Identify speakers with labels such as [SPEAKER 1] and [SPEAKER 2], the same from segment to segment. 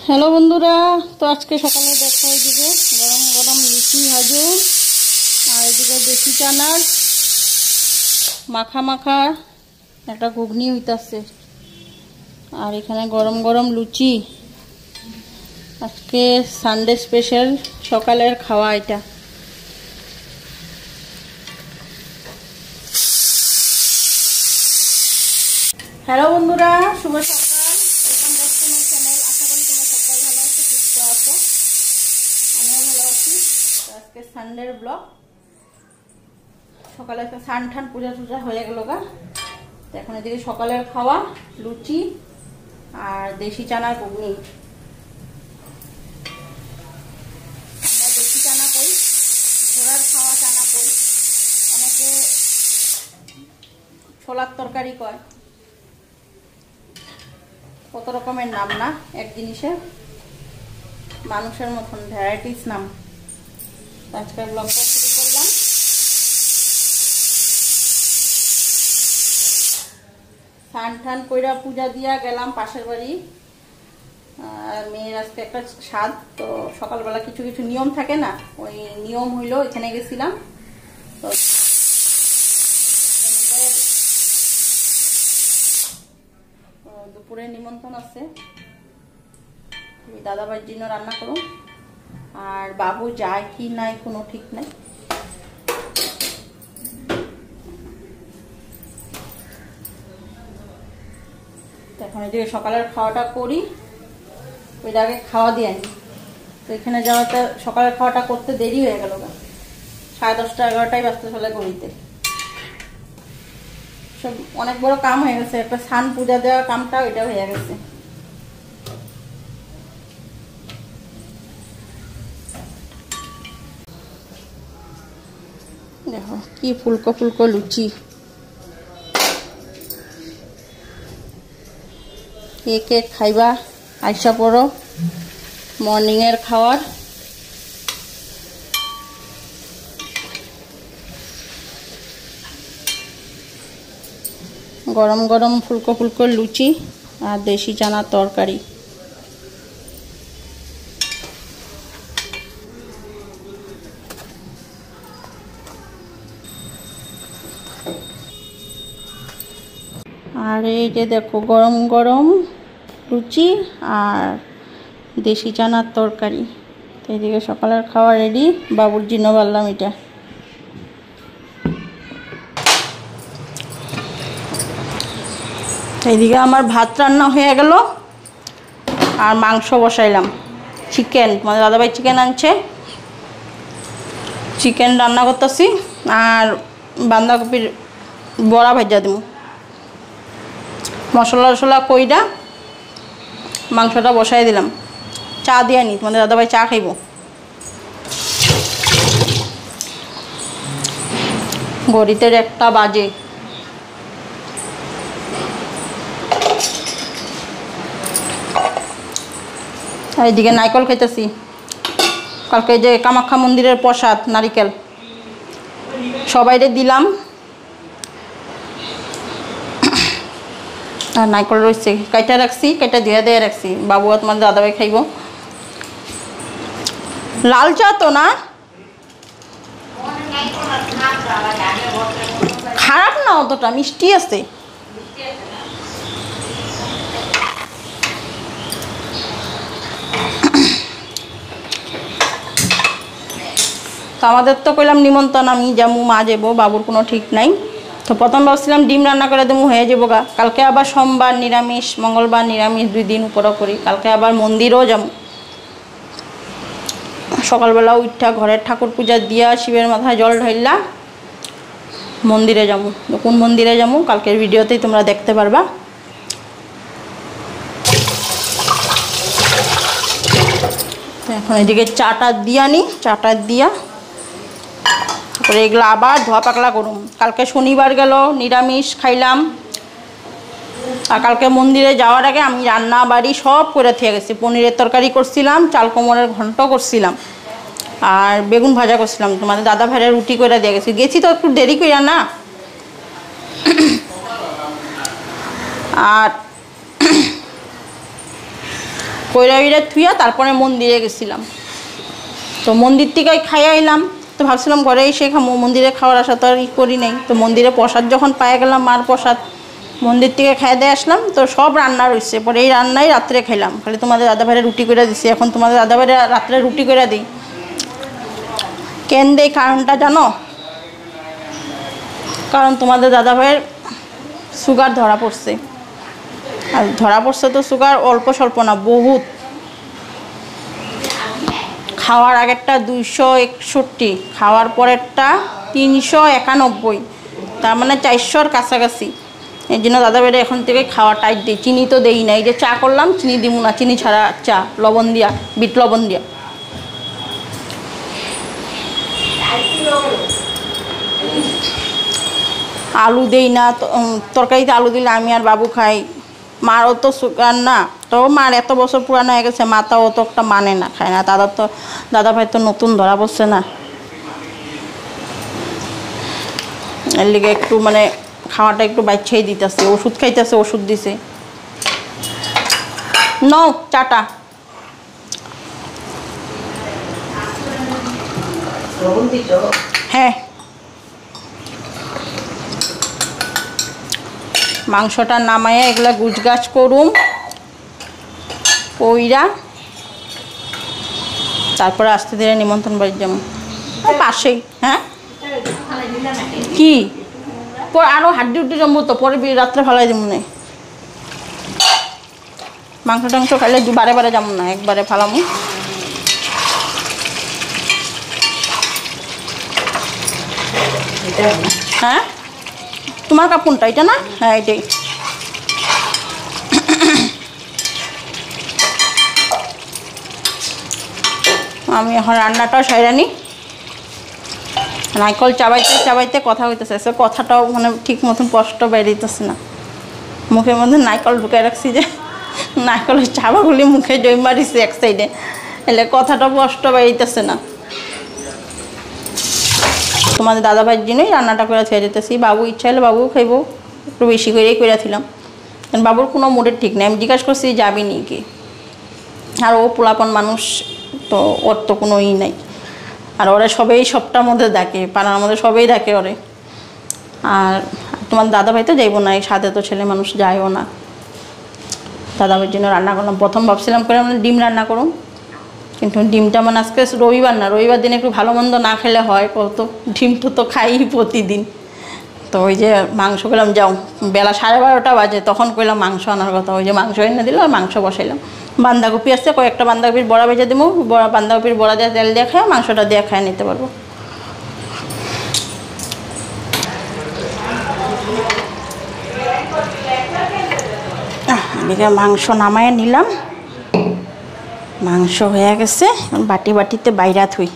[SPEAKER 1] Hello বন্ধুরা, তো আজকে সকালে দেখা এদিকে গরম গরম লুচি ভাজু, আর এদিকে দেশি চানার মাখা মাখা একটা ঘুগনি হইতাছে, আর এখানে গরম গরম লুচি। আজকে সানডে স্পেশাল সকালের খাওয়া এটা। হ্যালো বন্ধুরা, শুভ সকাল। Welcome back to my channel. আশা করি তোমরা সবাই ভালো আছো, সুস্থ আছো। আমিও ভালো আছি। আজকে সানডের ব্লগ। সকালে একটা স্নান টান পূজা টুজা হয়ে গেল গা। তো এখন এদিকে সকালের খাওয়া লুচি আর দেশি চানার ঘুগনি। আমরা দেশি চানা কই, ছোলার খাওয়া চানা কই, অনেকে ছোলার তরকারি কয়। কত রকমের নাম না এক জিনিসের, মানুষের মতন ভ্যারাইটিস নাম। আজকের ব্লগটা শুরু করলাম। স্নান টান কইরা পূজা দিয়া গেলাম পাশের বাড়ি। মেয়ের আজকে একটা স্বাদ, তো সকালবেলা কিছু কিছু নিয়ম থাকে না, ওই নিয়ম হইলো এখানে গেছিলাম। তো দুপুরে নিমন্ত্রণ আছে, দাদাভাইয়ের জন্য রান্না করুন। আর বাবু যায় কি নাই কোনো ঠিক নাই। এখন এদিকে সকালের খাওয়াটা করি, ওই আগে খাওয়া দিয়ে আনি। তো এখানে যাওয়াটা সকালের খাওয়াটা করতে দেরি হয়ে গেল, 10:30 11টাই বাজতে চলে ঘড়িতে। সব অনেক বড় কাম হয়ে গেছে, একটা স্নান পূজা দেওয়ার কামটা ওইটা হয়ে গেছে। দেখো কি ফুলকো ফুলকো লুচি, কে খাইবা আইসা পড়ো। মর্নিং এর খাওয়ার গরম গরম ফুলকো ফুলকো লুচি আর দেশি চানার তরকারি। আর এই যে দেখো গরম গরম লুচি আর দেশি চানার তরকারি। তো এদিকে সকালের খাওয়া রেডি, বাবুর জন্য বললাম এটা। এইদিকে আমার ভাত রান্না হয়ে গেল, আর মাংস বসাইলাম। চিকেন, মানে দাদাভাই চিকেন আনছে, চিকেন রান্না করতেছি। আর বাঁধাকপির বড়া ভাজা দেবো। মশলা টশলা কইরা মাংসটা বসাই দিলাম। চা দিয়ে নি, তোমাদের দাদাভাই চা খাইব। ঘড়িতে 1টা বাজে। এইদিকে নারকেল খাইতেছি, কালকে যে কামাখ্যা মন্দিরের প্রসাদ নারিকেল সবাইরে দিলাম। আর নারকেল রয়েছে, কাইটা রাখছি, কাইটা দিয়ে রাখছি। বাবু আর তোমার দাদাভাই খাইব। লাল চা তো না খারাপ না, অতটা মিষ্টি আছে। তো আমাদের তো কইলাম নিমন্ত্রণ, আমি যাবো, মা যাবো, বাবুর কোনো ঠিক নাই। তো প্রথম ভাবছিলাম ডিম রান্না করে দেবো, হয়ে যাবো গা। কালকে আবার সোমবার নিরামিষ, মঙ্গলবার নিরামিষ, 2 দিন উপরও করি। কালকে আবার মন্দিরও যাবো। সকালবেলা উঠা ঘরের ঠাকুর পূজা দিয়া শিবের মাথায় জল ঢাইলা মন্দিরে যাবো। কোন মন্দিরে যাবো কালকের ভিডিওতেই তোমরা দেখতে পারবা। এখন এদিকে চাটা দিয়া নি, চাটা দিয়া তারপরে এগুলো আবার ধোয়া পাকলা করুম। কালকে শনিবার গেল, নিরামিষ খাইলাম। আর কালকে মন্দিরে যাওয়ার আগে আমি রান্না বাড়ি সব করে থেকে গেছি। পনিরের তরকারি করছিলাম, চাল কোমরের ঘন্ট করছিলাম, আর বেগুন ভাজা করছিলাম। তোমাদের দাদা ভাইয়ের রুটি করে দিয়ে গেছি তো একটু দেরি কইরা না। আর কইরা উইরা থুইয়া তারপরে মন্দিরে গেছিলাম। তো মন্দির থেকে খাইয়া আইলাম, তো ভাবছিলাম ঘরে এসে খামো, মন্দিরে খাওয়ার আশা তো আর করি নাই। তো মন্দিরে প্রসাদ যখন পায়ে গেলাম, মার প্রসাদ, মন্দির থেকে খাইয়ে দিয়ে আসলাম। তো সব রান্না রয়েছে, পরে এই রান্নাই রাত্রে খাইলাম। খালি তোমাদের দাদাভাইয়ের রুটি করে দিছি, এখন তোমাদের দাদাভাইয়ের রাত্রে রুটি করে দিই। কেন দেই কারণটা জানো? কারণ তোমাদের দাদাভাইয়ের সুগার ধরা পড়ছে। আর ধরা পড়ছে তো সুগার অল্প স্বল্প না, বহুত। খাওয়ার আগেরটা 261, খাওয়ার পরেরটা 391, তার মানে 400-র কাছাকাছি। এই জন্য দাদাভাইরা এখন থেকে খাওয়া টাইট দিই। চিনি তো দেই না, এই যে চা করলাম চিনি দিব না, চিনি ছাড়া চা, লবণ দিয়া, বিট লবণ দিয়া। আলু দেই না, তরকারিতে আলু দিলে আমি আর বাবু খাই। মারও তো সুগার না, তো মার এত বছর পুরানো হয়ে গেছে, মা তাও তো একটা মানে না, খায় না। দাদাভাই তো নতুন ধরা পড়ছে না, এর লিগে একটু মানে খাওয়াটা একটু বাচ্চাই দিতেছে। ওষুধ খাইতেছে, ওষুধ দিছে। নাও চাটা। হ্যাঁ, মাংসটা নামাইয়া এগুলা গুছগাছ করুম, কইরা তারপরে আস্তে ধীরে নিমন্ত্রণ বাড়ি যাবো, পাশেই। হ্যাঁ কি আরও হাড্ডি উড্ডি জমবো তো, পরে রাত্রে ফেলাই দেবো না। মাংস টাংস খাইলে বারে বারে যাবো না, একবারে ফালামো। হ্যাঁ, তোমার কাপড়টা এটা না? হ্যাঁ, এটাই। আমি এখন রান্নাটাও সাইরানি। নারকেল চাবাইতে চাবাইতে কথা হইতেছে, কথাটাও মানে ঠিক মতন স্পষ্ট বেরিয়েছে না। মুখের মধ্যে নারকেল ঢুকে রাখছি, যে নারকেলের চাবাগুলি মুখে জয় মারিছে এক সাইডে, এলে কথাটা স্পষ্ট বেরিয়েছে না। তোমাদের দাদাভাইয়ের জন্যই রান্নাটা করে ছেড়ে যেতেছি। বাবু ইচ্ছা হলে বাবুও খাইব, একটু বেশি করেই করেছিলাম। কারণ বাবুর কোনো মুডের ঠিক নেই। আমি জিজ্ঞাসা করছি যাবি নি কি, আর ও পোলাপন মানুষ তো, ওর তো কোনো ই নাই। আর ওরা সবাই সবটার মধ্যে দেখে, পাড়ার মধ্যে সবাই দেখে ওরে। আর তোমার দাদাভাই তো যাইবো না, এই সাথে তো ছেলে মানুষ যায়ও না। দাদাভাইয়ের জন্য রান্না করলাম। প্রথম ভাবছিলাম করে মানে ডিম রান্না করুন, কিন্তু ডিমটা মানে আজকে রবিবার না, রবিবার দিনে একটু ভালো মন্দ না খেলে হয় কত? ডিমটা তো খাই প্রতিদিন। তো ওই যে মাংস করলাম, যাও বেলা 12:30 বাজে, তখন কইলাম মাংস আনার কথা। ওই যে মাংস এনে দিল, আর মাংস বসাইলাম। বাঁধাকপি আসছে, কয়েকটা বাঁধাকপির বড়া ভেজে দেবো, বাঁধাকপির বড়া দিয়ে তেল দিয়ে খায়, মাংসটা দিয়ে খায় নিতে পারবো। এদিকে মাংস নামায় নিলাম, মাংস হয়ে গেছে। বাটি বাটিতে বাইরা থুই।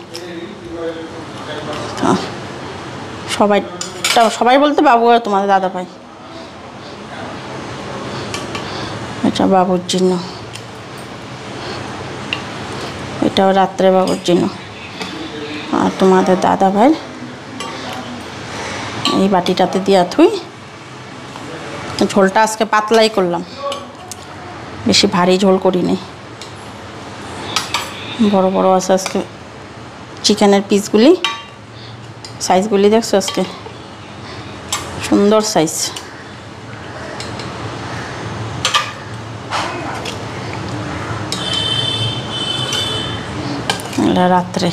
[SPEAKER 1] সবাই বলতে বাবু আর তোমাদের দাদাভাই, এটা বাবুর জন্য, এটাও রাত্রে বাবুর জন্য। আর তোমাদের দাদাভাই এই বাটিটাতে দিয়া থুই। ঝোলটা আজকে পাতলাই করলাম, বেশি ভারী ঝোল করিনি। বড় বড় আছে আজকে চিকেনের পিসগুলি, সাইজগুলি দেখছো আজকে সুন্দর সাইজ। এটা রাত্রে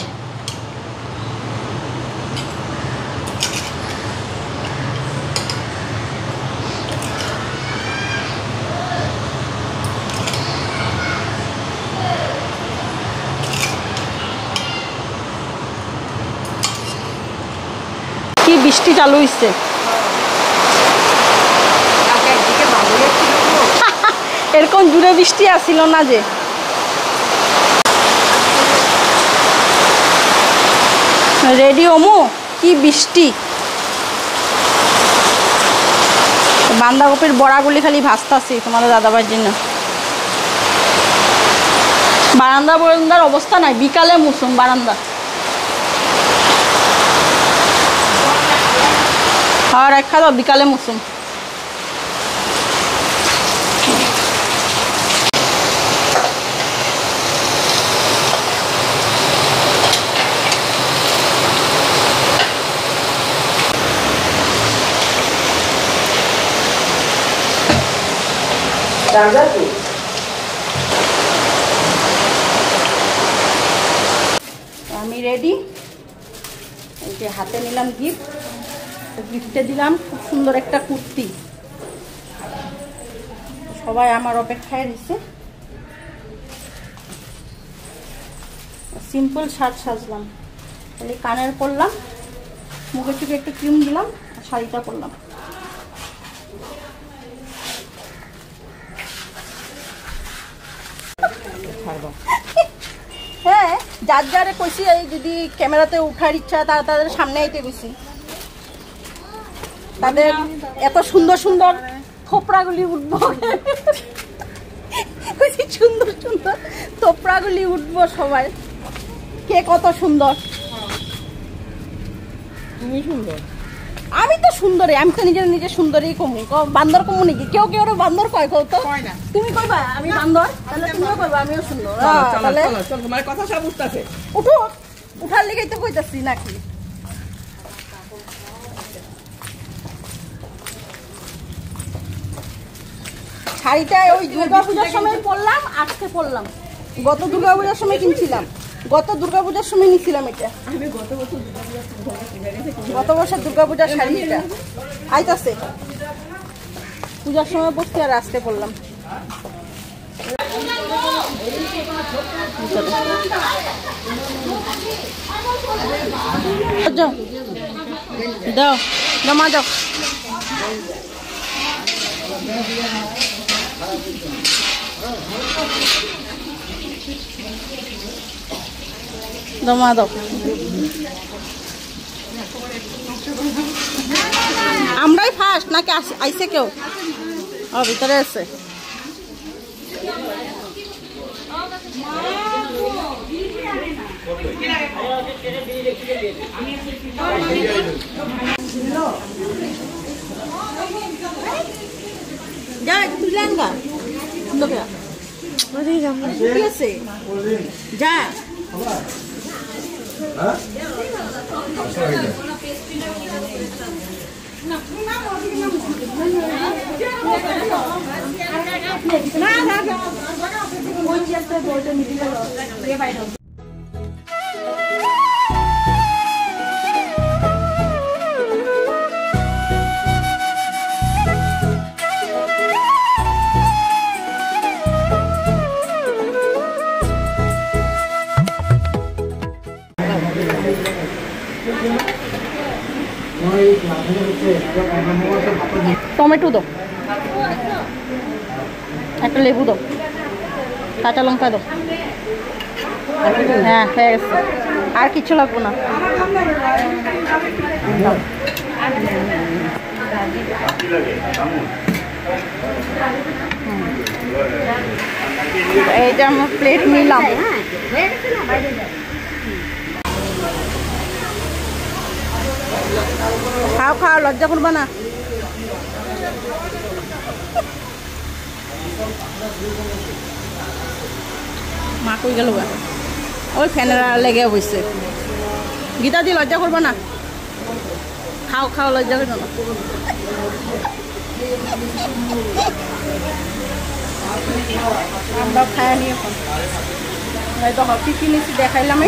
[SPEAKER 1] কি বৃষ্টি চালু হইছে। এরকম জুড়ে বৃষ্টি আসছিল না যে। রেডি ওমো, কি বৃষ্টি। বাঁধাকপির বড়াগুলি খালি ভাজতাছি তোমাদের দাদাভাইয়ের জন্য। বারান্দার অবস্থা নাই, বিকালে মুসুম বারান্দা। আর একটা দাও, বিকালে মুসুম। আমি রেডি। এই যে হাতে নিলাম গিফট, গিফটে দিলাম খুব সুন্দর একটা কুর্তি। সবাই আমার অপেক্ষায় রয়েছে। সিম্পল শার্ট সাজলাম, খালি কানের পরলাম, মুখে চুখে একটু ক্রিম দিলাম, আর শাড়িটা পরলাম। হ্যাঁ, যার যারে কইছি এই যদি ক্যামেরাতে উঠার ইচ্ছা তাদের সামনে আইতে কইছি। তাদের এত সুন্দর সুন্দর থোপড়াগুলি উঠবো, সুন্দর সুন্দর থোপড়াগুলি উঠবো সবাই। কে কত সুন্দর?
[SPEAKER 2] তুমি সুন্দর।
[SPEAKER 1] আমি তো সুন্দরী, আমি তো নিজে নিজে সুন্দরী কমু। বান্দর কমু নাকি? কেউ কেউ বান্দর কয়, কও তো। তুমি কইবা আমি বান্দর, তাহলে তুমিও কইবা আমিও সুন্দর। তাহলে
[SPEAKER 2] তোমার কথা সব উঠতেছে।
[SPEAKER 1] উঠো, উঠার লেগেই তো কইতাছি নাকি। শাড়িটা ওই দুর্গাপূজার সময় পরলাম, আজকে পরলাম। গত দুর্গাপূজার সময় কিনছিলাম, গত দুর্গাপূজার সময় নিছিলাম এটা।
[SPEAKER 2] আমি
[SPEAKER 1] গত বছর দুর্গাপূজার শাড়ি এটা আইতাছে, পূজার সময় পরছি আর আজকে পরলাম। দাও জমা দাও। জমা দাও। আমরাই ফার্স্ট নাকি আইসে কেউ? ও ভিতরে আছে। যা তুলেন গা আছে যা। টমেটো দাও, একটা লেবু দাও, কাঁচা লঙ্কা দাও। হ্যাঁ হয়ে গেছে, আর কিছু লাগবো না। এই যে আমার প্লেট নিলাম। খাও খাও, লজ্জা করবা না। মা কই গেল? ওই ফ্যানের লেগে বসছে। গীতা দি লজ্জা করবা না, খাও খাও, লজ্জা করবে না। আমরা খায় নিয়ে এখন তো কি কিনেছি দেখাইলাম।